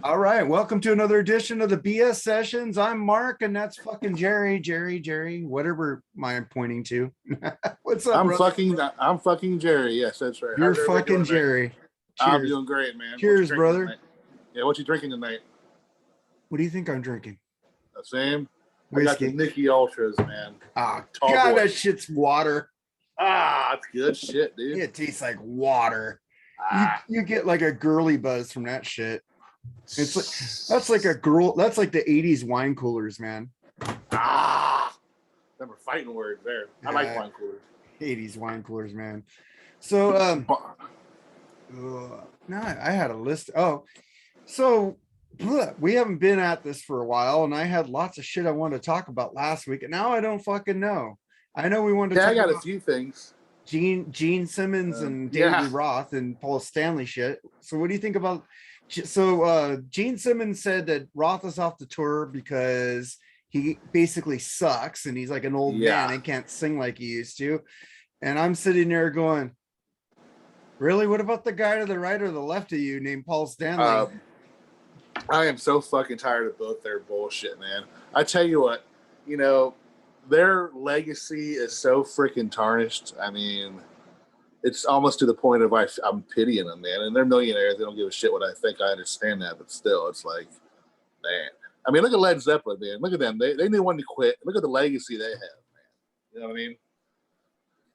All right, welcome to another edition of the BS Sessions. I'm Mark, and that's fucking Jerry, whatever am I pointing to? What's up, brother? I'm fucking Jerry. Yes, that's right. You're How's everybody fucking doing tonight? Jerry. I'm Cheers. doing great, man. What you Cheers, drinking brother. tonight? Yeah, what you drinking tonight? What do you think I'm drinking? The same. I got Whiskey. the Nicky Ultras, man. Oh, Tall God, boy. that shit's water. It's good shit, dude. It tastes like water. Ah, You get like a girly buzz from that shit. It's like that's like a girl. That's like the '80s wine coolers, man. remember fighting words there. I like wine coolers. '80s wine coolers, man. So no, I had a list. Oh, so we haven't been at this for a while, and I had lots of shit I wanted to talk about last week, and now I don't fucking know. I know we wanted to talk I got about a few things. Gene Simmons and David Lee Roth and Paul Stanley shit. So what do you think about? So Gene Simmons said that Roth is off the tour because he basically sucks and he's like an old man and can't sing like he used to. And I'm sitting there going, really? What about the guy to the right or the left of you named Paul Stanley? I am so fucking tired of both their bullshit, man. I tell you what, their legacy is so freaking tarnished. I mean, it's almost to the point of I'm pitying them, man. And they're millionaires. They don't give a shit what I think. I understand that. But still, it's like, man. I mean, look at Led Zeppelin, man. Look at them. They knew when to quit. Look at the legacy they have, man. You know what I mean?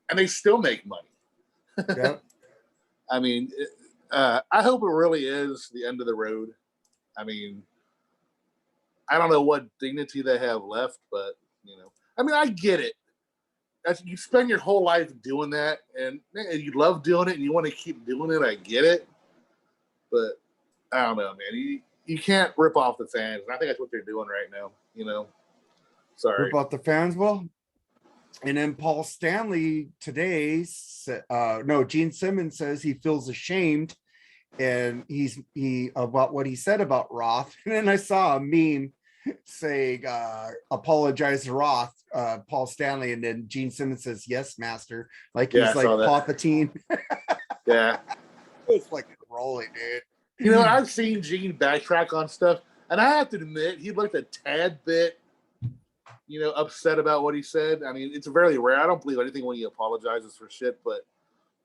And they still make money. Yeah. I mean, I hope it really is the end of the road. I mean, I don't know what dignity they have left, but, I mean, I get it. You spend your whole life doing that, and you love doing it, and you want to keep doing it. I get it, but I don't know, man. You can't rip off the fans, and I think that's what they're doing right now. Sorry. Rip off the fans, well. And then Paul Stanley today, Gene Simmons says he feels ashamed, and he about what he said about Roth. And then I saw a meme saying apologize to Roth, Paul Stanley, and then Gene Simmons says yes, master, like he's like Palpatine. Yeah, it's like rolling, dude. I've seen Gene backtrack on stuff, and I have to admit he looked a tad bit upset about what he said. I mean, it's very rare. I don't believe anything when he apologizes for shit, but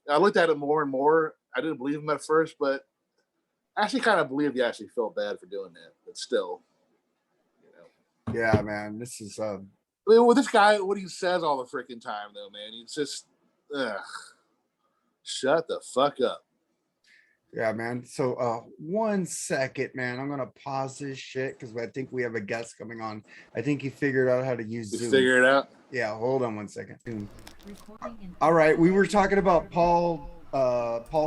I looked at it more and more. I didn't believe him at first, but I actually kind of believed he actually felt bad for doing that, but still. Yeah, man, this is I mean, with this guy, what he says all the freaking time, though, man, he's just shut the fuck up. Yeah, man. So 1 second, man. I'm gonna pause this shit because I think we have a guest coming on. I think he figured out how to use Zoom. Figure it out. Yeah, hold on 1 second. All right, we were talking about Paul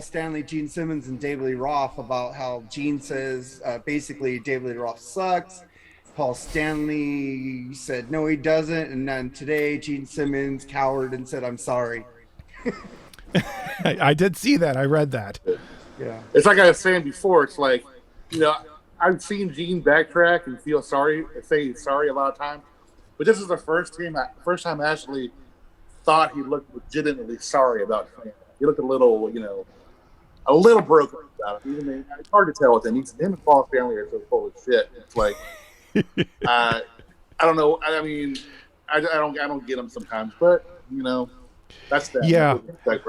Stanley, Gene Simmons, and David Lee Roth about how Gene says basically David Lee Roth sucks. Paul Stanley said no, he doesn't, and then today Gene Simmons cowered and said, "I'm sorry." I did see that. I read that. Yeah, it's like I was saying before. It's like, I've seen Gene backtrack and feel sorry, say sorry a lot of times, but this is the first time I actually thought he looked legitimately sorry about it. He looked a little broken about it. Even it's hard to tell with him. Him and Paul Stanley are so full of shit. It's like. I don't know. I mean, I don't get them sometimes, but that's that. Yeah,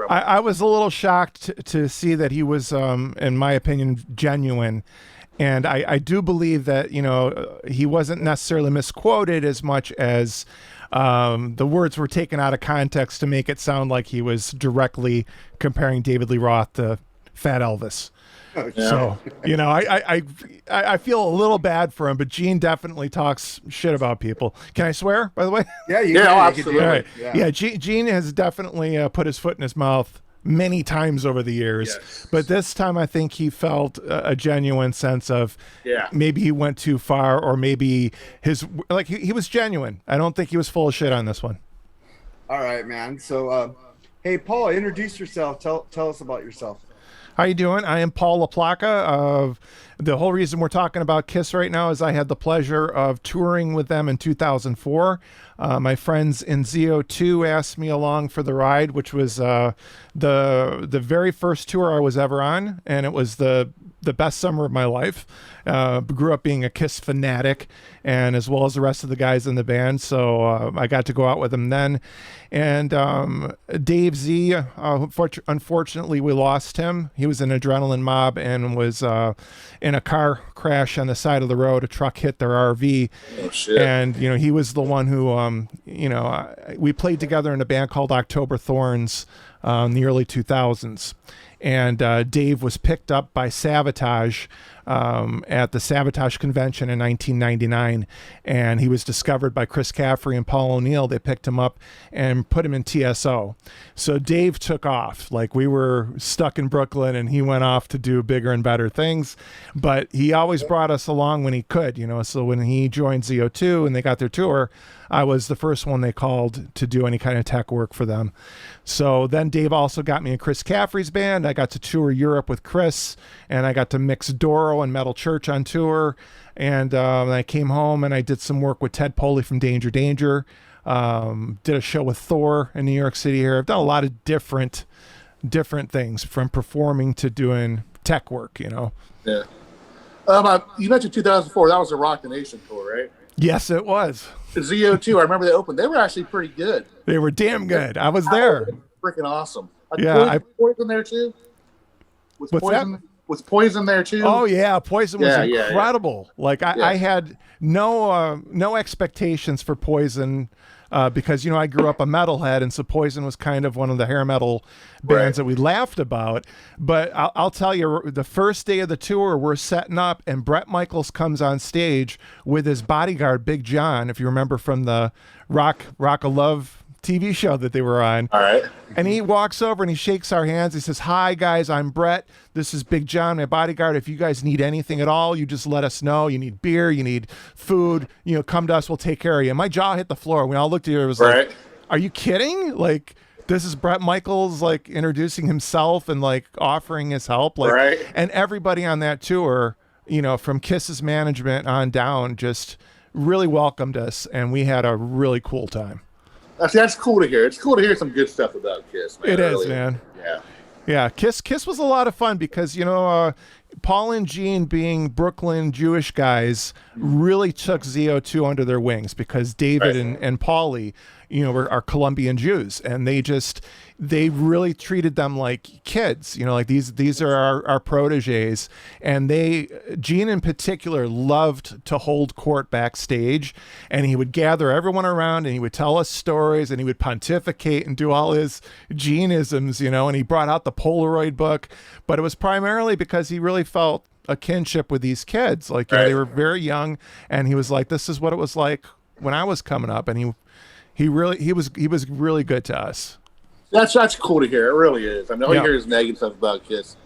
I was a little shocked to see that he was, in my opinion, genuine, and I do believe that he wasn't necessarily misquoted as much as the words were taken out of context to make it sound like he was directly comparing David Lee Roth to Fat Elvis. So, I feel a little bad for him, but Gene definitely talks shit about people. Can I swear, by the way? Yeah, absolutely. Right. Yeah, Gene has definitely put his foot in his mouth many times over the years. Yes. But this time I think he felt a genuine sense of maybe he went too far, or maybe he was genuine. I don't think he was full of shit on this one. All right, man. So, hey, Paul, introduce yourself. Tell us about yourself. How you doing? I am Paul LaPlaca. The whole reason we're talking about Kiss right now is I had the pleasure of touring with them in 2004. My friends in ZO2 asked me along for the ride, which was the very first tour I was ever on, and it was the the best summer of my life. Grew up being a Kiss fanatic, and as well as the rest of the guys in the band. So I got to go out with them then. And Dave Z, unfortunately, we lost him. He was an adrenaline mob and was in a car crash on the side of the road. A truck hit their RV. Oh, shit. And, he was the one who, we played together in a band called October Thorns in the early 2000s. And Dave was picked up by Sabotage at the Sabotage convention in 1999, and he was discovered by Chris Caffrey and Paul O'Neill. They picked him up and put him in TSO. So Dave took off. Like, we were stuck in Brooklyn, and he went off to do bigger and better things. But he always brought us along when he could, So when he joined ZO2 and they got their tour, I was the first one they called to do any kind of tech work for them. So then Dave also got me in Chris Caffrey's band. I got to tour Europe with Chris, and I got to mix Doro and Metal Church on tour. And I came home and I did some work with Ted Poley from Danger Danger. Did a show with Thor in New York City here. I've done a lot of different things, from performing to doing tech work, Yeah. You mentioned 2004. That was a Rock the Nation tour, right? Yes, it was. ZO2, I remember they opened. They were actually pretty good. They were damn good. I was there. Freaking awesome. Yeah. Poison there too? Was Poison there too? Oh yeah, Poison was incredible. Yeah. Like I had no expectations for Poison because I grew up a metalhead, and so Poison was kind of one of the hair metal bands that we laughed about. But I'll tell you, the first day of the tour, we're setting up, and Bret Michaels comes on stage with his bodyguard, Big John, if you remember from the Rock of Love TV show that they were on. All right. And he walks over and he shakes our hands. He says, "Hi guys, I'm Bret. This is Big John, my bodyguard. If you guys need anything at all, you just let us know. You need beer, you need food, come to us, we'll take care of you." And my jaw hit the floor. We all looked at each other. It was like, are you kidding? Like, this is Bret Michaels, like, introducing himself and like offering his help. Like, and everybody on that tour, from Kiss's management on down, just really welcomed us, and we had a really cool time. That's cool to hear. It's cool to hear some good stuff about Kiss, man. It is, man. Yeah. Kiss was a lot of fun because, Paul and Gene, being Brooklyn Jewish guys, really took ZO2 under their wings, because David and Paulie, are Colombian Jews, and they really treated them like kids, like these are our proteges. And Gene in particular loved to hold court backstage, and he would gather everyone around and he would tell us stories and he would pontificate and do all his Gene-isms, and he brought out the Polaroid book, but it was primarily because he really felt a kinship with these kids. Like, they were very young, and he was like, this is what it was like when I was coming up. And he was really good to us. That's cool to hear. It really is. I know you hear his negative stuff about Kiss,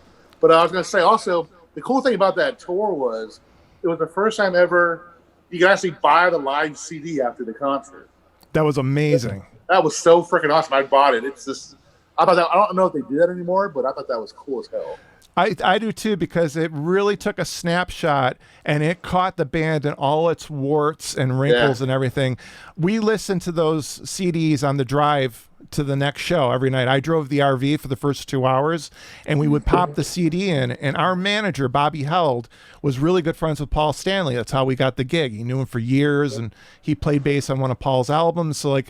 but I was going to say also, the cool thing about that tour was it was the first time ever you could actually buy the live CD after the concert. That was amazing. That was so freaking awesome. I bought it. It's just, I don't know if they do that anymore, but I thought that was cool as hell. I do too, because it really took a snapshot and it caught the band in all its warts and wrinkles and everything. We listened to those CDs on the drive to the next show every night. I drove the RV for the first 2 hours, and we would pop the CD in, and our manager, Bobby Held, was really good friends with Paul Stanley. That's how we got the gig. He knew him for years, and he played bass on one of Paul's albums. So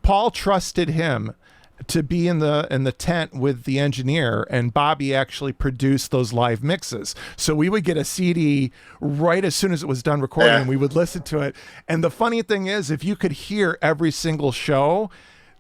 Paul trusted him to be in the tent with the engineer, and Bobby actually produced those live mixes. So we would get a CD right as soon as it was done recording, and we would listen to it. And the funny thing is, if you could hear every single show,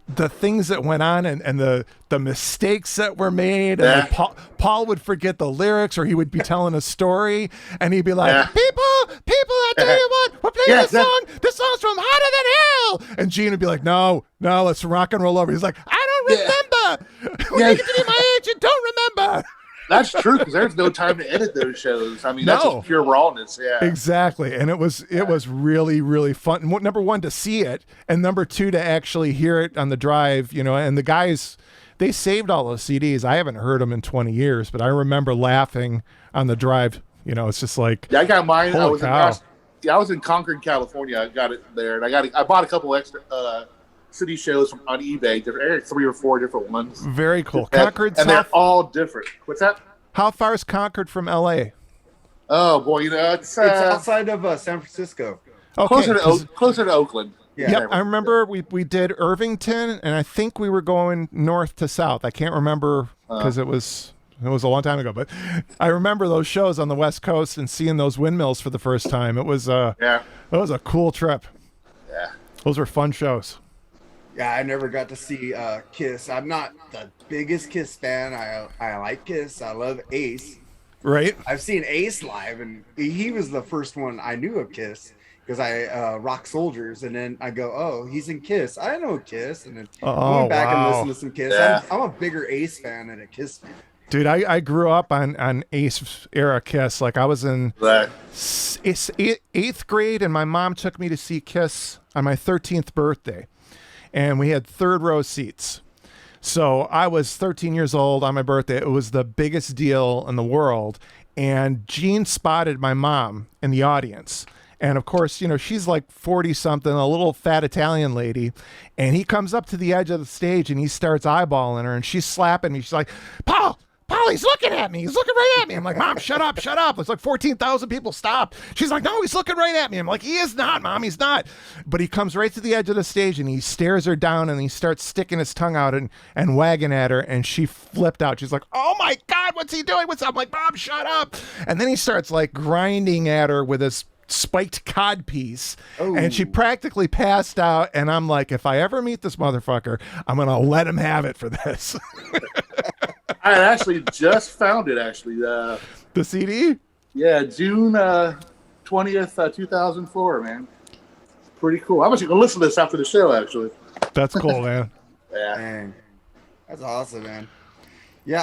the things that went on and the mistakes that were made, and Paul would forget the lyrics, or he would be telling a story, and he'd be like, people, I tell you what, we're playing this song. This song's from Hotter Than Hell. And Gene would be like, no, let's rock and roll over. He's like, I don't remember. When you get to be my age, you don't remember. That's true, because there's no time to edit those shows. I mean, that's just pure rawness. Yeah, exactly. And it was really, really fun. Number one, to see it, and number two, to actually hear it on the drive. And the guys, they saved all those CDs. I haven't heard them in 20 years, but I remember laughing on the drive. It's just like, I got mine. I was in Concord, California. I got it there, and I bought a couple extra city shows on eBay. 3 or 4 different ones. Very cool. They're all different. What's that? How far is Concord from L.A.? Oh boy, it's outside of San Francisco. Okay, closer to Oakland. Yeah. Yep, I remember we did Irvington, and I think we were going north to south. I can't remember because it was a long time ago, but I remember those shows on the West Coast and seeing those windmills for the first time. It was it was a cool trip. Yeah, those were fun shows. Yeah, I never got to see Kiss. I'm not the biggest Kiss fan. I like Kiss. I love Ace. Right. I've seen Ace live, and he was the first one I knew of Kiss because I rock soldiers, and then I go, oh, he's in Kiss. I know Kiss, and then I went back and listened to some Kiss. Yeah. I'm a bigger Ace fan than a Kiss fan. Dude, I grew up on Ace era Kiss. Like I was in eighth grade, and my mom took me to see Kiss on my 13th birthday, and we had third row seats. So I was 13 years old on my birthday. It was the biggest deal in the world. And Gene spotted my mom in the audience. And of course, you know, she's like 40 something, a little fat Italian lady. And he comes up to the edge of the stage and he starts eyeballing her, and she's slapping me. She's like, Paul, he's looking at me. He's looking right at me. I'm like, Mom, shut up, shut up. It's like 14,000 people stop. She's like, no, he's looking right at me. I'm like, he is not, Mom, he's not. But he comes right to the edge of the stage and he stares her down and he starts sticking his tongue out and wagging at her, and she flipped out. She's like, oh my God, what's he doing? What's up? I'm like, Mom, shut up. And then he starts like grinding at her with his spiked cod piece, and she practically passed out. And I'm like, if I ever meet this motherfucker, I'm going to let him have it for this. I actually just found it. The CD? Yeah, June 20th, 2004. Man, pretty cool. I'm actually gonna listen to this after the show. Actually, that's cool, man. Yeah, dang. That's awesome, man. Yeah,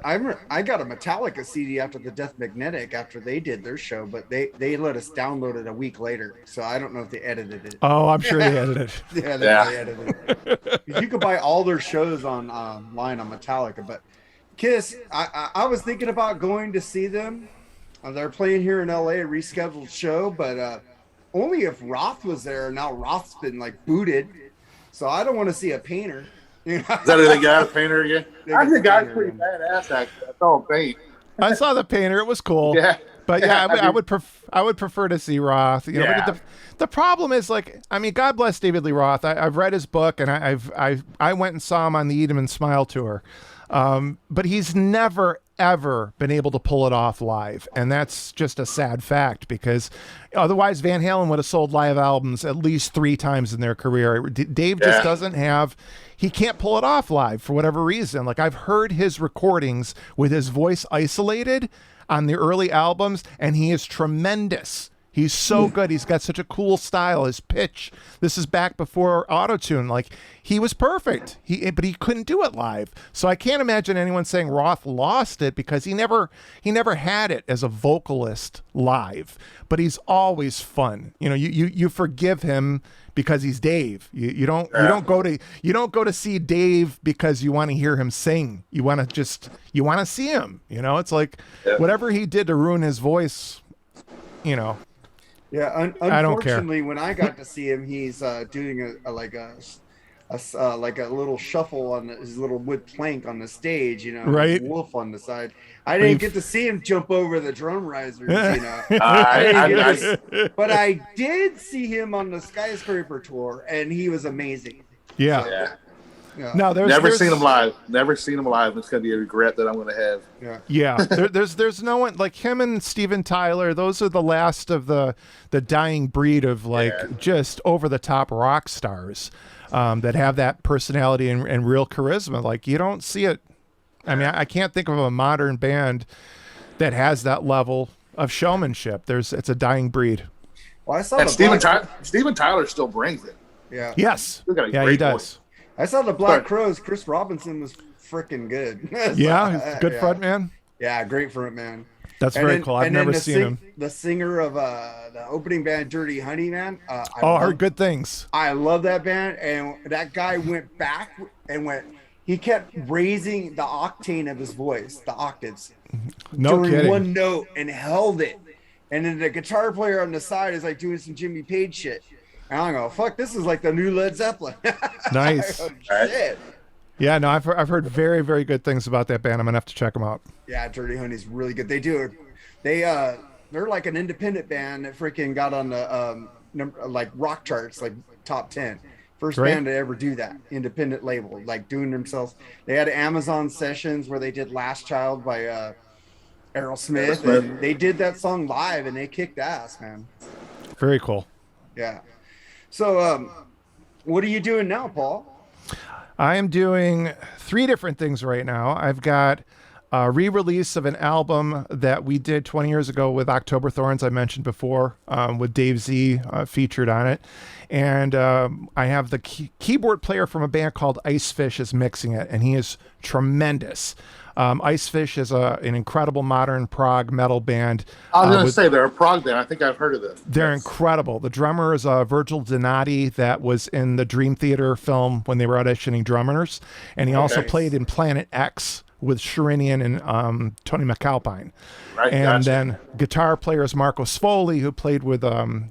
I got a Metallica CD after the Death Magnetic after they did their show, but they let us download it a week later, so I don't know if they edited it. Oh, I'm sure they edited it. Yeah, they edited it. You could buy all their shows online on Metallica, but Kiss, I was thinking about going to see them. They're playing here in LA, a rescheduled show, but only if Roth was there. Now Roth's been like booted, so I don't want to see a painter. You know? Is that who they got, a painter again? I think the guy's pretty badass. Actually, I saw him paint. I saw the painter; it was cool. Yeah, but yeah, I would prefer to see Roth. You know, but the problem is, like, I mean, God bless David Lee Roth. I've read his book, and I went and saw him on the Eat 'Em and Smile tour. But he's never, ever been able to pull it off live. And that's just a sad fact, because otherwise Van Halen would have sold live albums at least 3 times in their career. Dave just doesn't have, he can't pull it off live for whatever reason. Like, I've heard his recordings with his voice isolated on the early albums, and he is tremendous. He's so good. He's got such a cool style. His pitch. This is back before autotune. Like, he was perfect. But he couldn't do it live. So I can't imagine anyone saying Roth lost it, because he never had it as a vocalist live. But he's always fun. You know, you forgive him because he's Dave. You don't go to see Dave because you want to hear him sing. You want to see him. You know, it's like whatever he did to ruin his voice. You know. Yeah, unfortunately, when I got to see him, he's doing a little shuffle on his little wood plank on the stage, you know, right? Wolf on the side. I didn't get to see him jump over the drum risers, you know. But I did see him on the Skyscraper tour, and he was amazing. Yeah. No, never seen him live. Never seen him live. It's gonna be a regret that I'm gonna have. Yeah. There's no one like him and Steven Tyler. Those are the last of the dying breed of just over the top rock stars that have that personality and real charisma. Like, you don't see it. I mean, I can't think of a modern band that has that level of showmanship. It's a dying breed. Well, I saw Steven Tyler still brings it. Yeah. Yes. Yeah, he does. Voice. I saw the Black Crowes. Chris Robinson was freaking good. Yeah, good front man. Yeah, great front man. That's very cool. I've never seen him. The singer of the opening band, Dirty Honey, man. I heard good things. I love that band, and that guy went back and he kept raising the octane of his voice, the octaves, during one note, and held it. And then the guitar player on the side is like doing some Jimmy Page shit. And I go, fuck, this is like the new Led Zeppelin. Nice. Shit. Yeah, no, I've heard very, very good things about that band. I'm gonna have to check them out. Yeah, Dirty Honey's really good. They're like an independent band that freaking got on the like rock charts, like top 10. First Great. band to ever do that, independent label, like doing themselves. They had Amazon sessions where they did Last Child by Aerosmith, and they did that song live, and they kicked ass, man. Very cool. Yeah. So, what are you doing now, Paul? I am doing 3 different things right now. I've got a re-release of an album that we did 20 years ago with October Thorns, I mentioned before, with Dave Z featured on it. And I have the keyboard player from a band called Icefish is mixing it, and he is tremendous. Icefish is an incredible modern prog metal band. I was going to say they're a prog band. I think I've heard of them. They're incredible. The drummer is Virgil Donati, that was in the Dream Theater film when they were auditioning drummers. And he also played in Planet X with Sherinian and Tony McAlpine. Right, and gotcha. then guitar player is Marco Sfoli, who played with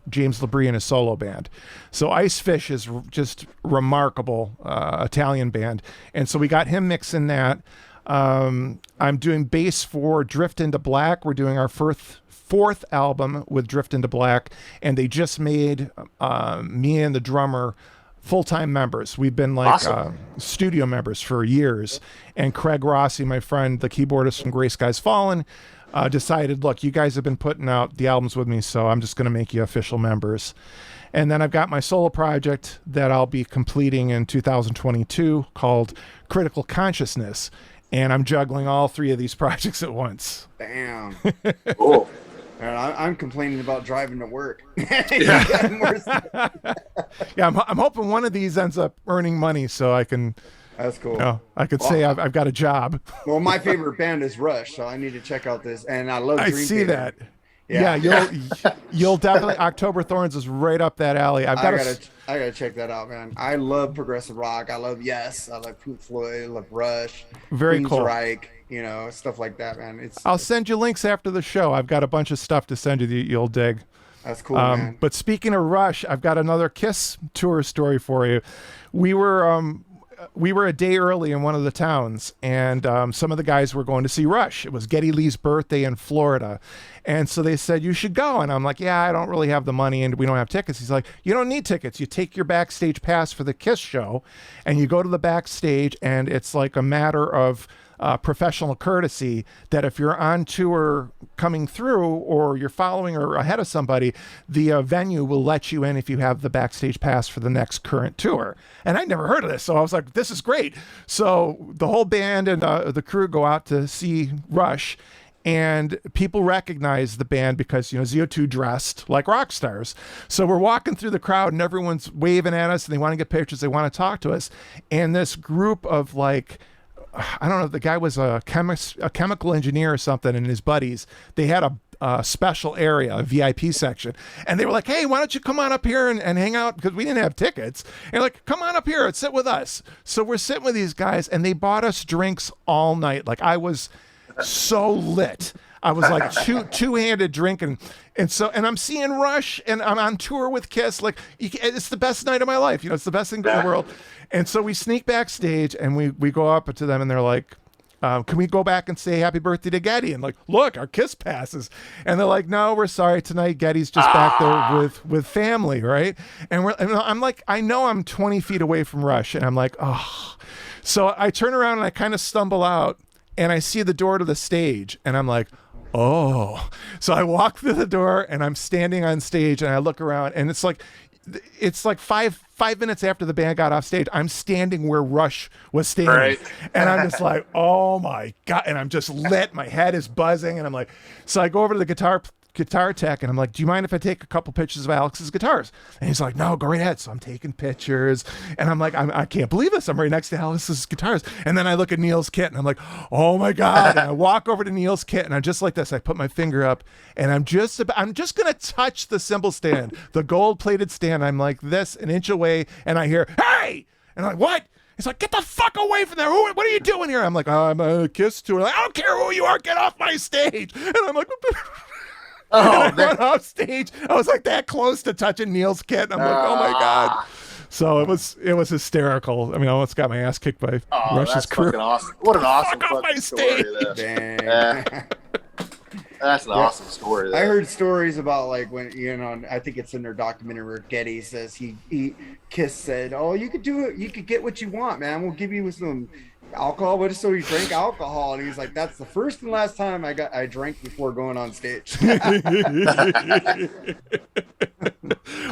James Labrie in his solo band. So Icefish is just remarkable Italian band. And so we got him mixing that. I'm doing bass for Drift Into Black. We're doing our fourth album with Drift Into Black, and they just made me and the drummer full-time members. We've been like Awesome. Studio members for years. And Craig Rossi, my friend, the keyboardist from Gray Skies Fallen, decided, look, you guys have been putting out the albums with me, so I'm just going to make you official members. And then I've got my solo project that I'll be completing in 2022 called Critical Consciousness. And I'm juggling all 3 of these projects at once. Damn. Cool. And I'm complaining about driving to work. Yeah, I'm hoping one of these ends up earning money so I can, That's cool. I could say I've got a job. Well, my favorite band is Rush, so I need to check out this. And I love I Dream see Theater. that. Yeah, you'll definitely. October Thorns is right up that alley. I gotta check that out, man. I love progressive rock. I love Yes. I love Pink Floyd. I love Rush. Very cool. Queensryche, stuff like that, man. I'll send you links after the show. I've got a bunch of stuff to send you that you'll dig. That's cool, man. But speaking of Rush, I've got another Kiss tour story for you. We were a day early in one of the towns, and some of the guys were going to see Rush. It was Geddy Lee's birthday in Florida. And so they said, you should go. And I'm like, yeah, I don't really have the money and we don't have tickets. He's like, you don't need tickets. You take your backstage pass for the Kiss show and you go to the backstage, and it's like a matter of professional courtesy that if you're on tour coming through or you're following or ahead of somebody, the venue will let you in if you have the backstage pass for the next current tour. And I'd never heard of this, so I was like, this is great. So the whole band and the crew go out to see Rush, and people recognize the band because, ZO2 dressed like rock stars. So we're walking through the crowd and everyone's waving at us and they want to get pictures. They want to talk to us. And this group of I don't know, the guy was a chemical engineer or something, and his buddies, they had a special area, a VIP section. And they were like, hey, why don't you come on up here and hang out? Because we didn't have tickets. And like, come on up here and sit with us. So we're sitting with these guys, and they bought us drinks all night. Like, I was so lit. I was like two-handed drinking. And I'm seeing Rush, and I'm on tour with Kiss. Like, it's the best night of my life. It's the best thing in the world. And so we sneak backstage, and we go up to them, and they're like, can we go back and say happy birthday to Geddy? And like, look, our Kiss passes. And they're like, no, we're sorry tonight. Geddy's just back there with family, right? And I'm like, I know I'm 20 feet away from Rush, and I'm like, oh. So I turn around and I kind of stumble out, and I see the door to the stage, and I'm like, oh. So I walk through the door, and I'm standing on stage, and I look around, and it's like five minutes after the band got off stage, I'm standing where Rush was standing. Right. And I'm just like, oh my God. And I'm just lit. My head is buzzing. And I'm like, so I go over to the guitar tech, and I'm like, do you mind if I take a couple pictures of Alex's guitars? And he's like, no, go right ahead. So I'm taking pictures, and I'm like, I can't believe this. I'm right next to Alex's guitars. And then I look at Neil's kit, and I'm like, oh my God. And I walk over to Neil's kit, and I'm just like this. I put my finger up, and I'm just going to touch the cymbal stand, the gold plated stand. I'm like this, an inch away, and I hear, hey! And I'm like, what? He's like, get the fuck away from there. What are you doing here? I'm like, I'm a Kiss tour. Like, I don't care who you are. Get off my stage. And I'm like, and I run off stage. I was like that close to touching Neil's kit. And I'm like, oh my God. So it was hysterical. I mean, I almost got my ass kicked by Rush's that's crew. fucking awesome. What an awesome Fuck off my fucking story. stage. Dang. That's an awesome story. I heard stories about like when I think it's in their documentary where Getty says Kiss said, "Oh, you could do it. You could get what you want, man. We'll give you some alcohol." But so he drank alcohol, and he's like, "That's the first and last time I drank before going on stage."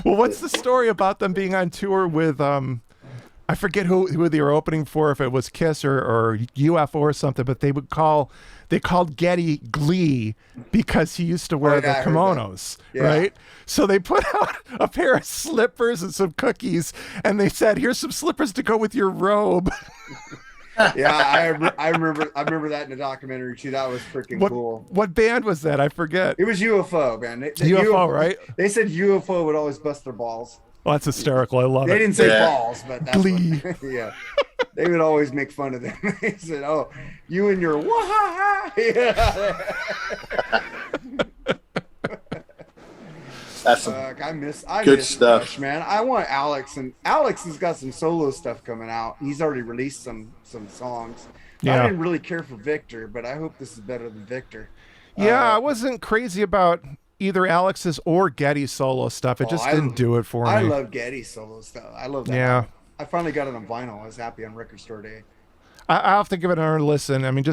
Well, what's the story about them being on tour with I forget who they were opening for, if it was Kiss or UFO or something, but they called Getty Glee because he used to wear the kimonos, right? So they put out a pair of slippers and some cookies, and they said, "Here's some slippers to go with your robe." Yeah, I remember that in the documentary too. That was freaking cool. What band was that? I forget. It was UFO, man. UFO, right? They said UFO would always bust their balls. Well, that's hysterical. I love it. They didn't say balls, but that's Glee. Yeah. They would always make fun of them. They said, "Oh, you and your wah." Yeah. That's some I miss stuff, Rush, man. I want Alex, and Alex has got some solo stuff coming out. He's already released some songs. Yeah. I didn't really care for Victor, but I hope this is better than Victor. Yeah, I wasn't crazy about either Alex's or Getty's solo stuff. It just didn't do it for me. I love Getty's solo stuff. I love that. Yeah. album. I finally got it on vinyl. I was happy on Record Store Day. I'll have to give it another listen. I mean,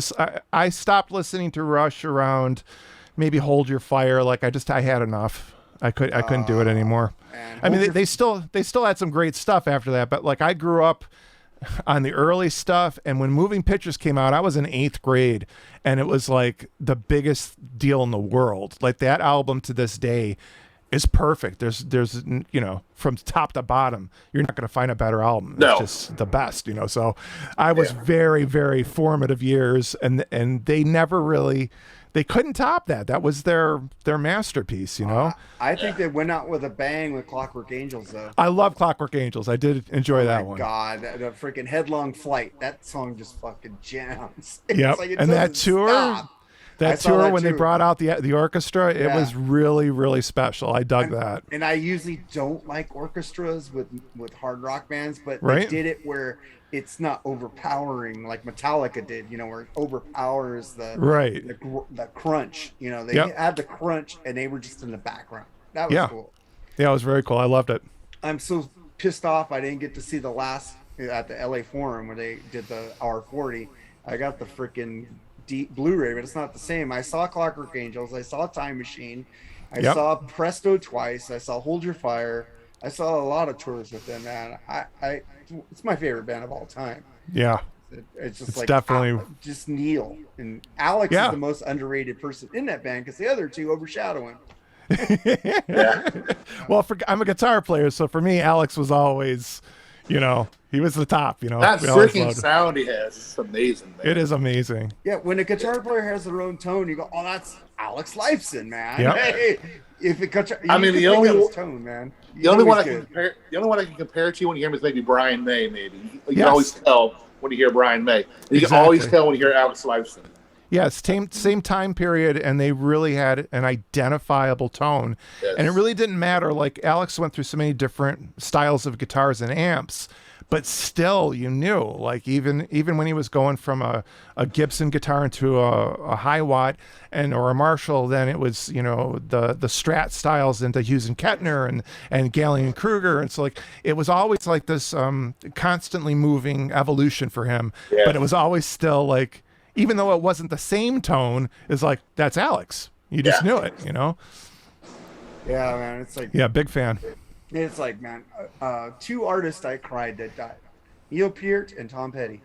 I stopped listening to Rush around maybe Hold Your Fire. Like I had enough. I couldn't do it anymore. I mean, they still had some great stuff after that, but like I grew up on the early stuff, and when Moving Pictures came out, I was in 8th grade, and it was like the biggest deal in the world. Like that album to this day is perfect. There's from top to bottom, you're not going to find a better album. No. It's just the best, So I was very, very formative years, and they never really. They couldn't top that. That was their masterpiece, I think they went out with a bang with Clockwork Angels, though. I love Clockwork Angels. I did enjoy that one. God, the freaking Headlong Flight. That song just fucking jams. Yep. And that tour, when they brought out the orchestra, it was really, really special. I dug that. And I usually don't like orchestras with hard rock bands, but they did it where it's not overpowering like Metallica did, where it overpowers the crunch. They had the crunch and they were just in the background. That was cool. Yeah, it was very cool. I loved it. I'm so pissed off I didn't get to see the last at the LA Forum where they did the R40. I got the freaking Blu-ray, but it's not the same. I saw Clockwork Angels. I saw Time Machine. I saw Presto twice. I saw Hold Your Fire. I saw a lot of tours with them, man. It's my favorite band of all time. Yeah. It's just definitely just Neil, and Alex is the most underrated person in that band because the other two overshadow him. Well, I'm a guitar player, so for me, Alex was always, he was the top. That freaking sound he has is amazing, man. It is amazing. Yeah, when a guitar player has their own tone, you go, "Oh, that's Alex Lifeson, man." Yep. Hey, if it cuts, I mean, the only tone, man. The only one I can compare it to when you hear him is maybe Brian May. Maybe you can always tell when you hear Brian May. You can always tell when you hear Alex Lifeson. Yes, same time period, and they really had an identifiable tone. Yes. And it really didn't matter. Like Alex went through so many different styles of guitars and amps, but still you knew, like even when he was going from a Gibson guitar into a high watt or a Marshall, then it was, the Strat styles into Hughes and Kettner and Gallien and Kruger. And so like, it was always like this constantly moving evolution for him, but it was always still like, even though it wasn't the same tone, it's like, that's Alex. You just knew it, Yeah, man. It's like, big fan. It's like, man, two artists I cried that died, Neil Peart and Tom Petty.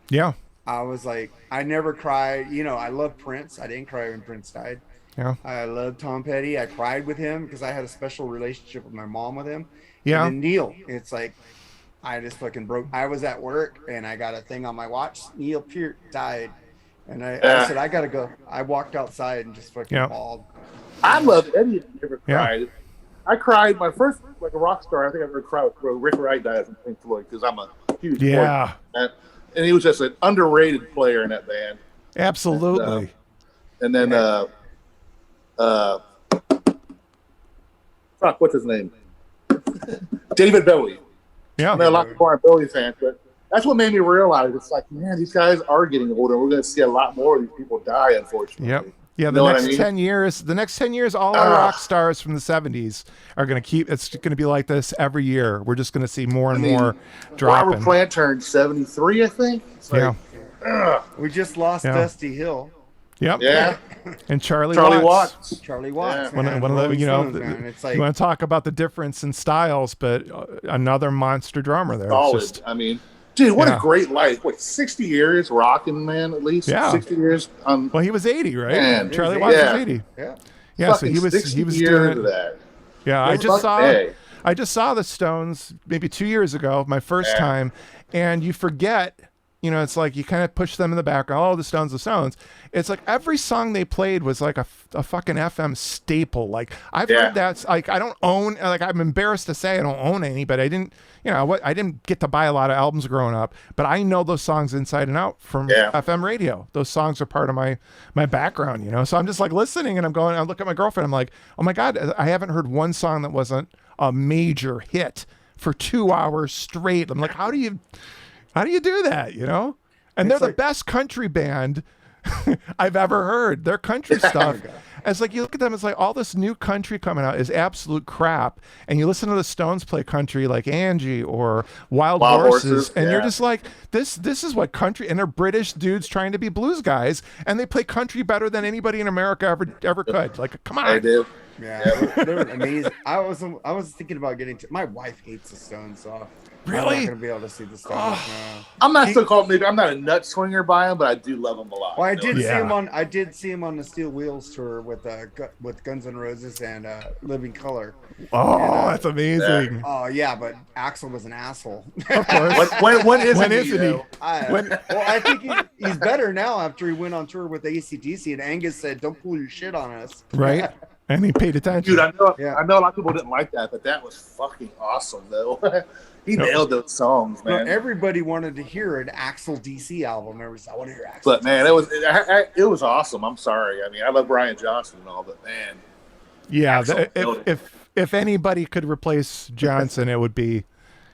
Yeah. I was like, I never cried. I love Prince. I didn't cry when Prince died. Yeah. I love Tom Petty. I cried with him because I had a special relationship with my mom with him. Yeah. And then Neil, it's like, I just fucking broke. I was at work and I got a thing on my watch. Neil Peart died. And I said, I got to go. I walked outside and just fucking bawled. I love Eddie. Never cried. Yeah. I cried my first, like a rock star. I think I ever cried when Rick Wright died from Pink Floyd because I'm a huge Floyd fan. And he was just an underrated player in that band. Absolutely. And then, fuck, what's his name? David Bowie. Yeah. I mean, a lot of people aren't Billy fans, but that's what made me realize it's like, man, these guys are getting older. We're going to see a lot more of these people die, unfortunately. Yep. Yeah, You know what I mean? 10 years, all our rock stars from the 70s are going to it's going to be like this every year. We're just going to see more and more dropping. Robert Plant turned 73, I think. It's like, we just lost Dusty Hill. Yep. Yeah. And Charlie Watts. Charlie Watts. One man. of the, Rolling you know, Stones, man. It's like, you want to talk about the difference in styles, but another monster drummer there. Solid. I mean, dude, what a great life. What, 60 years rocking, man, at least? Yeah. 60 years? Well, he was 80, right? Man, Charlie Watts was 80. yeah. Yeah, so he was 60 doing years it. of that. Yeah, I just saw the Stones maybe 2 years ago, my first time, and you forget, you know, it's like you kind of push them in the background. Oh, the Stones. It's like every song they played was like a fucking FM staple. Like I've heard that. Like I don't own. Like I'm embarrassed to say I don't own any, but I didn't. You know, I didn't get to buy a lot of albums growing up, but I know those songs inside and out from FM radio. Those songs are part of my background. You know, so I'm just like listening, and I look at my girlfriend. I'm like, oh my god, I haven't heard one song that wasn't a major hit for 2 hours straight. I'm like, how do you do that, you know? And they're the best country band I've ever heard. Their country stuff. It's like you look at them, it's like all this new country coming out is absolute crap. And you listen to the Stones play country like Angie or Wild Horses, and you're just like, this is what country, and they're British dudes trying to be blues guys, and they play country better than anybody in America ever could. Like, come on. They do. Yeah, they're amazing. I was thinking about getting to. My wife hates the Stones, so really, I'm not gonna be able to see the Stones. No. I'm not so called. Maybe I'm not a nut swinger by them, but I do love them a lot. Well, I did see him on the Steel Wheels tour with Guns N' Roses and Living Color. Oh, and, that's amazing. Oh yeah, but Axl was an asshole. Of course. when isn't he? I think he's better now after he went on tour with AC/DC, and Angus said, "Don't pull your shit on us." Right. And he paid attention. Dude, I know a lot of people didn't like that, but that was fucking awesome, though. He nailed those songs, man. No, everybody wanted to hear an Axl DC album. I want to hear Axl. But man, it was awesome. I'm sorry. I mean, I love Brian Johnson and all, but man. Yeah, if anybody could replace Johnson, it would be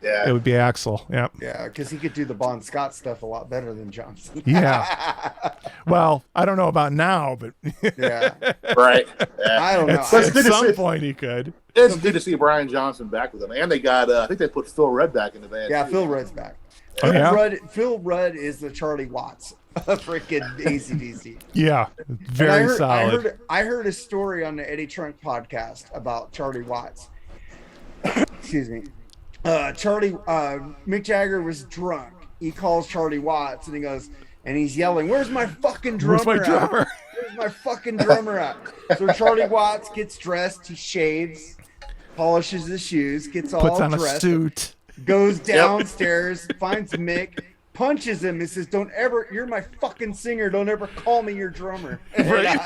Axl. Yeah. Yeah, because he could do the Bon Scott stuff a lot better than Johnson. Yeah. Well, I don't know about now, but yeah. Right. Yeah. I don't know. At some point he could. It's good to see Brian Johnson back with them. And they got I think they put Phil Rudd back in the band. Yeah, too. Phil Rudd's back. Oh, Phil Rudd is the Charlie Watts of freaking AC/DC. Yeah. Very solid. I heard a story on the Eddie Trunk podcast about Charlie Watts. Excuse me. Mick Jagger was drunk. He calls Charlie Watts and he goes, and he's yelling, "Where's my fucking drummer? Where's my fucking drummer at?" So Charlie Watts gets dressed, he shaves, polishes his shoes, gets all puts on dressed, a suit, goes downstairs, finds Mick, punches him, and says, you're my fucking singer. Don't ever call me your drummer. Right?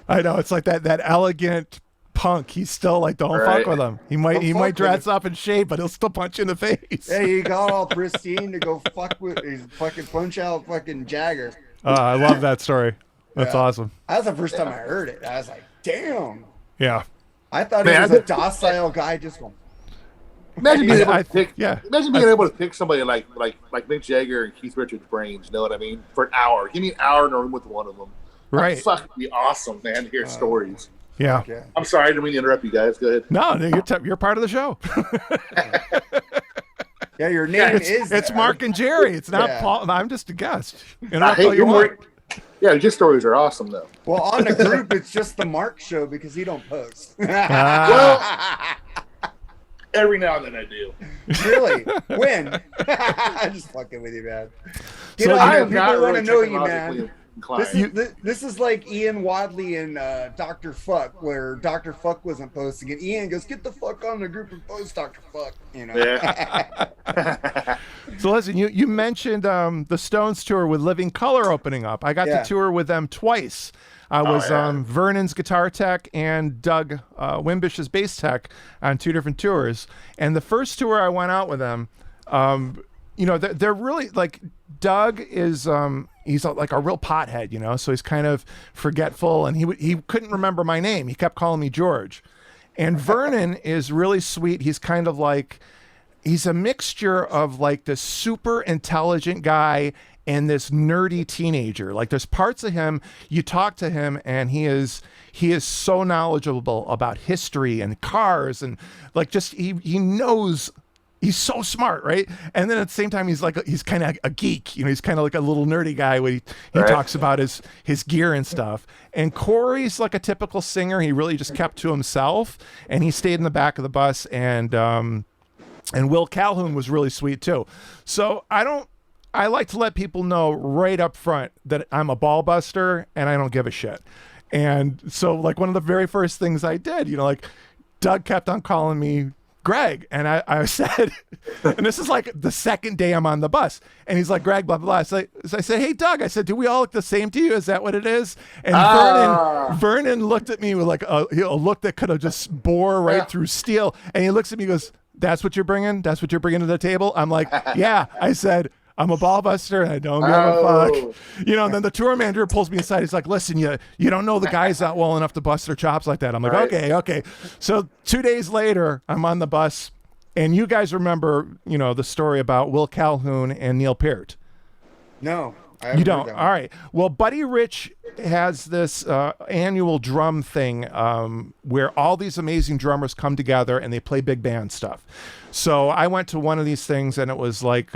I know, it's like that elegant punk. He's still like, don't fuck with him. He might dress up and shave, but he'll still punch you in the face. Yeah, he got all pristine to go fucking punch out fucking Jagger. I love that story. That's awesome. That was the first time I heard it. I was like, damn. Yeah. I thought he was a docile guy just going. Imagine being able to pick somebody like Mick Jagger and Keith Richards' brains. You know what I mean? For an hour, give me an hour in a room with one of them. Right. That'd fucking be awesome, man. To hear stories. Yeah. Okay. I'm sorry, I didn't mean to interrupt you guys. Go ahead. No, you're part of the show. Yeah, your name is. It's Mark and Jerry. It's not Paul. I'm just a guest. I hate your work. Yeah, your stories are awesome, though. Well, on the group, it's just the Mark show because he don't post. Well, every now and then I do. Really? When? I'm just fucking with you, man. So I am not people want really to know you, man. Inclined. This is like Ian Wadley and Dr. Fuck, where Dr. Fuck wasn't posting it. Ian goes, "Get the fuck on the group and post Dr. Fuck." You know. Yeah. So listen, you mentioned the Stones tour with Living Color opening up. I got to tour with them twice. I was Vernon's guitar tech and Doug Wimbish's bass tech on two different tours. And the first tour I went out with them, they're really like, Doug is he's like a real pothead, you know, so he's kind of forgetful, and he couldn't remember my name. He kept calling me George. And Vernon is really sweet. He's kind of like he's a mixture of like this super intelligent guy and this nerdy teenager. Like there's parts of him, you talk to him and he is so knowledgeable about history and cars and like just he knows. He's so smart, right? And then at the same time, he's kind of a geek. You know, he's kind of like a little nerdy guy when he talks about his gear and stuff. And Corey's like a typical singer. He really just kept to himself, and he stayed in the back of the bus. And Will Calhoun was really sweet too. So I like to let people know right up front that I'm a ball buster and I don't give a shit. And so like one of the very first things I did, you know, like Doug kept on calling me Greg, and I said, and this is like the second day I'm on the bus, and he's like, Greg, blah, blah, blah. So I said, hey, Doug, I said, do we all look the same to you? Is that what it is? And Vernon looked at me with like a look that could have just bore right through steel. And he looks at me and goes, that's what you're bringing? That's what you're bringing to the table? I'm like, yeah. I said, I'm a ball buster and I don't give a fuck. You know, and then the tour manager pulls me aside. He's like, listen, you don't know the guys that well enough to bust their chops like that. I'm like, okay. So 2 days later, I'm on the bus, and you guys remember, you know, the story about Will Calhoun and Neil Peart. No. You don't? All right. Well, Buddy Rich has this annual drum thing where all these amazing drummers come together and they play big band stuff. So I went to one of these things, and it was like...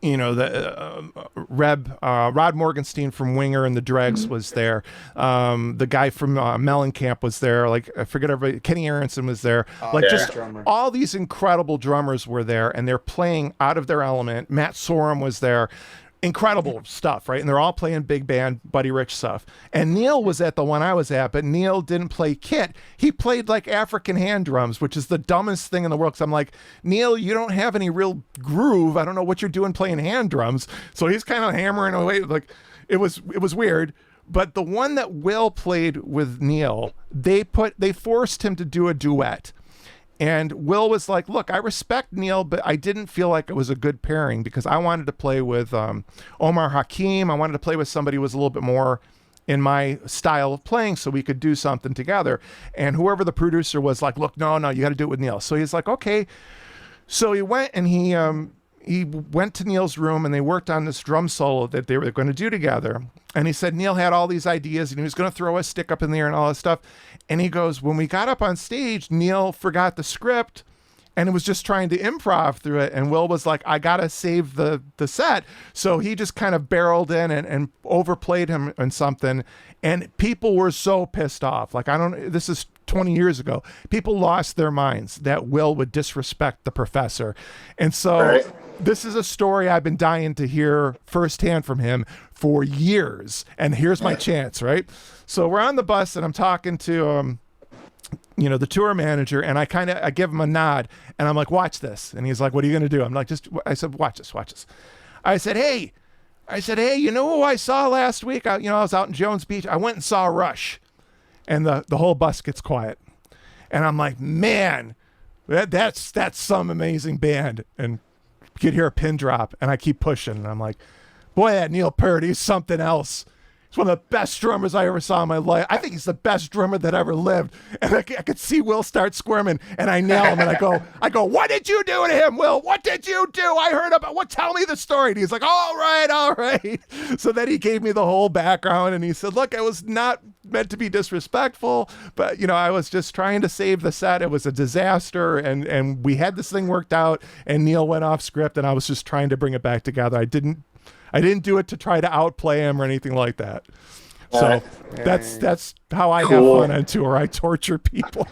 you know, the Rod Morgenstein from Winger and the Dregs was there. The guy from Mellencamp was there. Like, I forget everybody. Kenny Aronson was there. Just all these incredible drummers were there, and they're playing out of their element. Matt Sorum was there. Incredible stuff, right? And they're all playing big band Buddy Rich stuff. And Neil was at the one I was at, but Neil didn't play kit. He played like African hand drums, which is the dumbest thing in the world. Cause I'm like, Neil, you don't have any real groove. I don't know what you're doing playing hand drums. So he's kind of hammering away. Like it was weird. But the one that Will played with Neil, they forced him to do a duet. And Will was like, look, I respect Neil, but I didn't feel like it was a good pairing because I wanted to play with Omar Hakim. I wanted to play with somebody who was a little bit more in my style of playing so we could do something together. And whoever the producer was like, look, no, you got to do it with Neil. So he's like, okay. So he went and he went to Neil's room and they worked on this drum solo that they were going to do together. And he said Neil had all these ideas and he was going to throw a stick up in the air and all this stuff. And he goes, when we got up on stage, Neil forgot the script and it was just trying to improv through it. And Will was like, I got to save the set. So he just kind of barreled in and overplayed him in something. And people were so pissed off. Like, this is 20 years ago. People lost their minds that Will would disrespect the professor. And so this is a story I've been dying to hear firsthand from him for years. And here's my chance, right? So we're on the bus and I'm talking to, the tour manager, and I give him a nod and I'm like, watch this. And he's like, what are you going to do? I'm like, I said, watch this. I said, hey, you know who I saw last week? I was out in Jones Beach. I went and saw Rush. And the whole bus gets quiet. And I'm like, man, that's some amazing band. And you could hear a pin drop and I keep pushing. And I'm like, boy, that Neil Peart, he's something else. He's one of the best drummers I ever saw in my life. I think he's the best drummer that ever lived. And I could see Will start squirming, and I nail him, and I go, what did you do to him, Will? What did you do? I heard about what? Tell me the story. And he's like, all right. So then he gave me the whole background, and he said, look, I was not meant to be disrespectful, but I was just trying to save the set. It was a disaster, and we had this thing worked out, and Neil went off script, and I was just trying to bring it back together. I didn't do it to try to outplay him or anything like that. So that's how I have fun on tour. I torture people.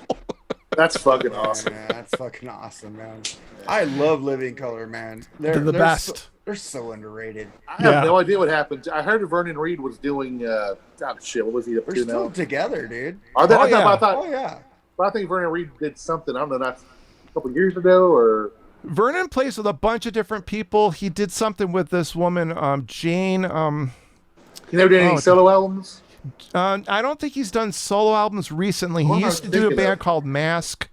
That's fucking awesome. Man, that's fucking awesome, man. I love Living Color, man. They're the best. They're so underrated. I have no idea what happened. I heard Vernon Reid was doing what was he up to now? They're still together, dude. Are they? Yeah. But I think Vernon Reid did something. I don't know, not a couple years ago or. Vernon plays with a bunch of different people. He did something with this woman, Jane. You never did any solo albums? I don't think he's done solo albums recently. He used to do a band called Mask